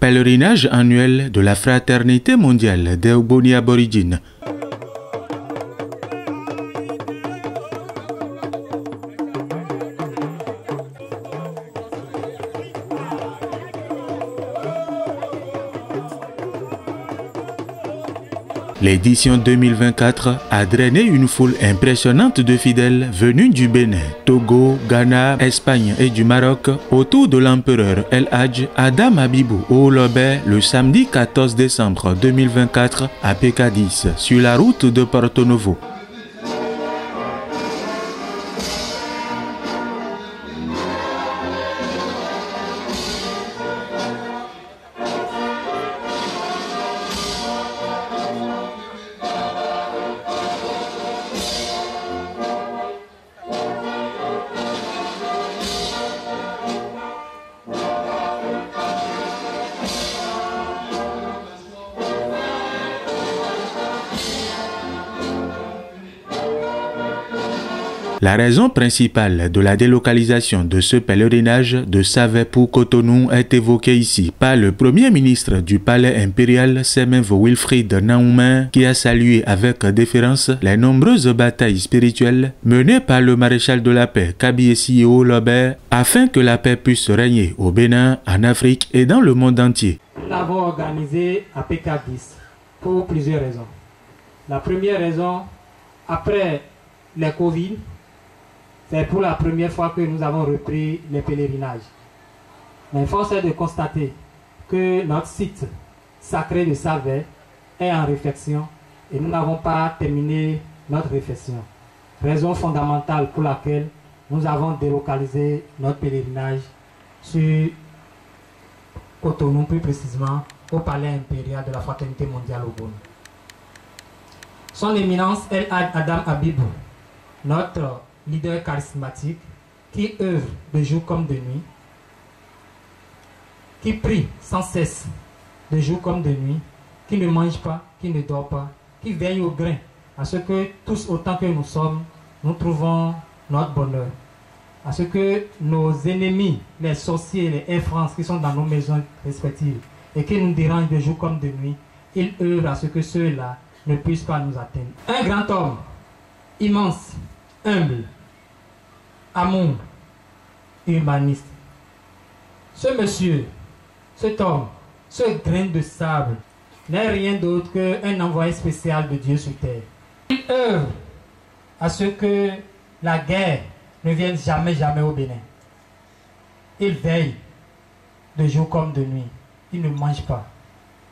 Pèlerinage annuel de la Fraternité mondiale des Ogboni aborigines. L'édition 2024 a drainé une foule impressionnante de fidèles venus du Bénin, Togo, Ghana, Espagne et du Maroc autour de l'empereur El Hadj Adam Habibou au Lobé le samedi 14 décembre 2024 à Pécadis, sur la route de Porto Novo. La raison principale de la délocalisation de ce pèlerinage de Savé pour Cotonou est évoquée ici par le premier ministre du palais impérial, Semenvo Wilfried Naoumen, qui a salué avec déférence les nombreuses batailles spirituelles menées par le maréchal de la paix Kabiesi Lobé afin que la paix puisse régner au Bénin, en Afrique et dans le monde entier. Nous l'avons organisé à Pécadis pour plusieurs raisons. La première raison, après les Covid, c'est pour la première fois que nous avons repris les pèlerinages. Mais force est de constater que notre site sacré de Savé est en réflexion et nous n'avons pas terminé notre réflexion. Raison fondamentale pour laquelle nous avons délocalisé notre pèlerinage sur Cotonou, plus précisément au palais impérial de la Fraternité mondiale au Bon. Son éminence El Hadj Adam Habibou, notre leader charismatique, qui œuvre de jour comme de nuit, qui prie sans cesse de jour comme de nuit, qui ne mange pas, qui ne dort pas, qui veille au grain, à ce que tous autant que nous sommes, nous trouvons notre bonheur. À ce que nos ennemis, les sorciers, les infrans qui sont dans nos maisons respectives et qui nous dérangent de jour comme de nuit, ils œuvrent à ce que ceux-là ne puissent pas nous atteindre. Un grand homme, immense, humble, amour, humaniste. Ce monsieur, cet homme, ce grain de sable n'est rien d'autre qu'un envoyé spécial de Dieu sur terre. Il œuvre à ce que la guerre ne vienne jamais au Bénin. Il veille de jour comme de nuit. Il ne mange pas,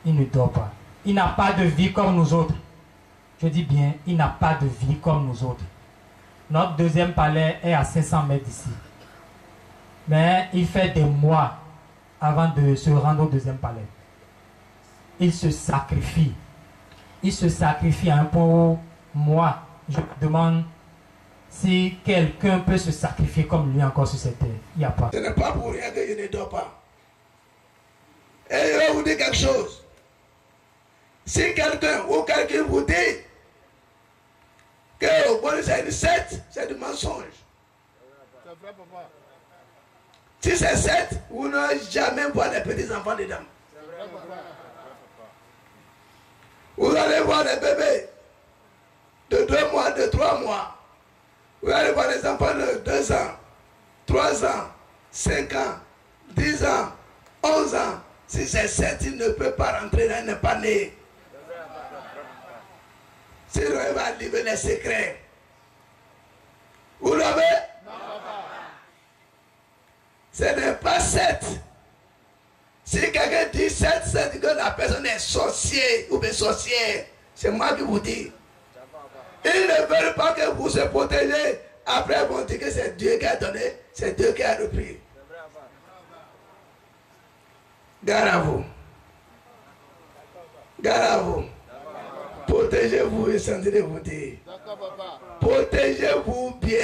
il ne dort pas. Il n'a pas de vie comme nous autres. Je dis bien, il n'a pas de vie comme nous autres. Notre deuxième palais est à 500 mètres d'ici. Mais il fait des mois avant de se rendre au deuxième palais. Il se sacrifie. Il se sacrifie à un point où moi, je me demande si quelqu'un peut se sacrifier comme lui encore sur cette terre. Il n'y a pas. Ce n'est pas pour rien que je ne dors pas. Et je vais vous dire quelque chose. Si quelqu'un ou quelqu'un vous dit que au Bon c'est une secte, c'est du mensonge. Si c'est secte, vous n'allez jamais voir les petits enfants dedans. Vous allez voir des bébés de 2 mois, de 3 mois. Vous allez voir des enfants de 2 ans, 3 ans, 5 ans, 10 ans, 11 ans. Si c'est secte, il ne peut pas rentrer là, il n'est pas né. Si il va livrer les secrets. Vous l'avez? Ce n'est pas 7. Si quelqu'un dit 7, c'est que la personne est sorcier ou bien sorcière. C'est moi qui vous dis. Ils ne veulent pas que vous se protégez. Après, ils vont dire que c'est Dieu qui a donné, c'est Dieu qui a repris. Gare à vous. Gare à vous. Protégez-vous et sentez de vous dire. Protégez-vous bien.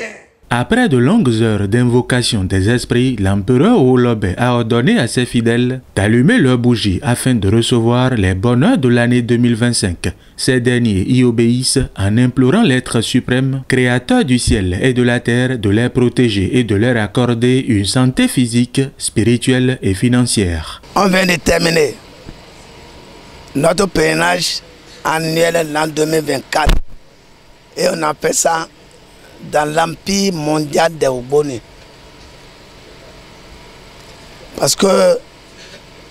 Après de longues heures d'invocation des esprits, l'empereur Olobé a ordonné à ses fidèles d'allumer leurs bougies afin de recevoir les bonheurs de l'année 2025. Ces derniers y obéissent en implorant l'être suprême, créateur du ciel et de la terre, de les protéger et de leur accorder une santé physique, spirituelle et financière. On vient de terminer notre pèlerinage annuel l'an 2024 et on a fait ça dans l'Empire mondial des Ogboni. Parce que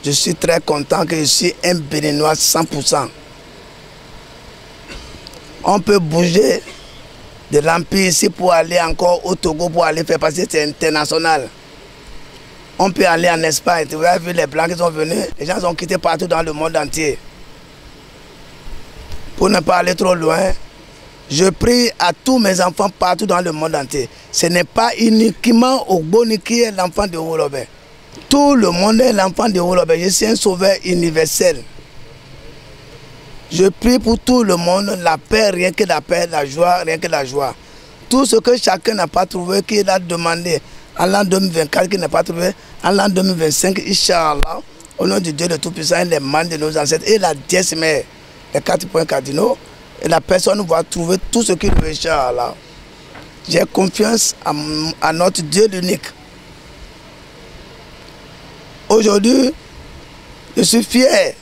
je suis très content que je suis un Béninois 100%. On peut bouger de l'Empire ici pour aller encore au Togo pour aller faire passer, c'est international. On peut aller en Espagne, tu as vu les Blancs qui sont venus, les gens sont quittés partout dans le monde entier. Pour ne pas aller trop loin, je prie à tous mes enfants partout dans le monde entier. Ce n'est pas uniquement Ogboni qui est l'enfant de Wolobe. Tout le monde est l'enfant de Wolobe. Je suis un sauveur universel. Je prie pour tout le monde, la paix, rien que la paix, la joie, rien que la joie. Tout ce que chacun n'a pas trouvé, qu'il a demandé en l'an 2024, qu'il n'a pas trouvé en l'an 2025, Inch'Allah, au nom du Dieu de Tout-Puissant et les mains de nos ancêtres et la dièse mère, les 4 points cardinaux, et la personne va trouver tout ce qu'il veut, Inch'Allah. J'ai confiance à notre Dieu l'unique. Aujourd'hui, je suis fier.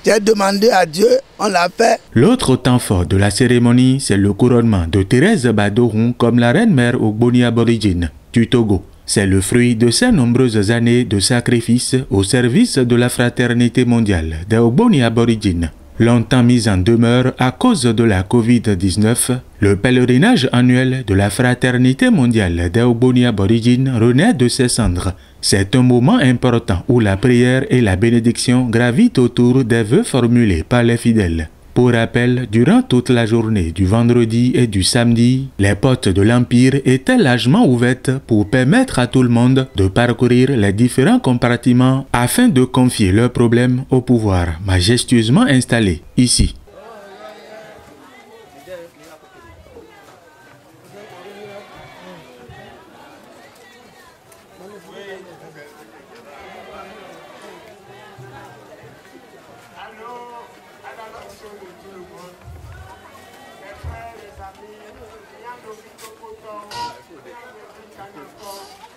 J'ai demandé à Dieu, on l'a fait. L'autre temps fort de la cérémonie, c'est le couronnement de Thérèse Badoron comme la reine-mère Ogboni aborigine du Togo. C'est le fruit de ses nombreuses années de sacrifices au service de la fraternité mondiale des Ogboni aborigines. Longtemps mise en demeure à cause de la Covid-19, le pèlerinage annuel de la fraternité mondiale des Ogboni aborigines renaît de ses cendres. C'est un moment important où la prière et la bénédiction gravitent autour des vœux formulés par les fidèles. Pour rappel, durant toute la journée du vendredi et du samedi, les portes de l'Empire étaient largement ouvertes pour permettre à tout le monde de parcourir les différents compartiments afin de confier leurs problèmes au pouvoir majestueusement installé ici.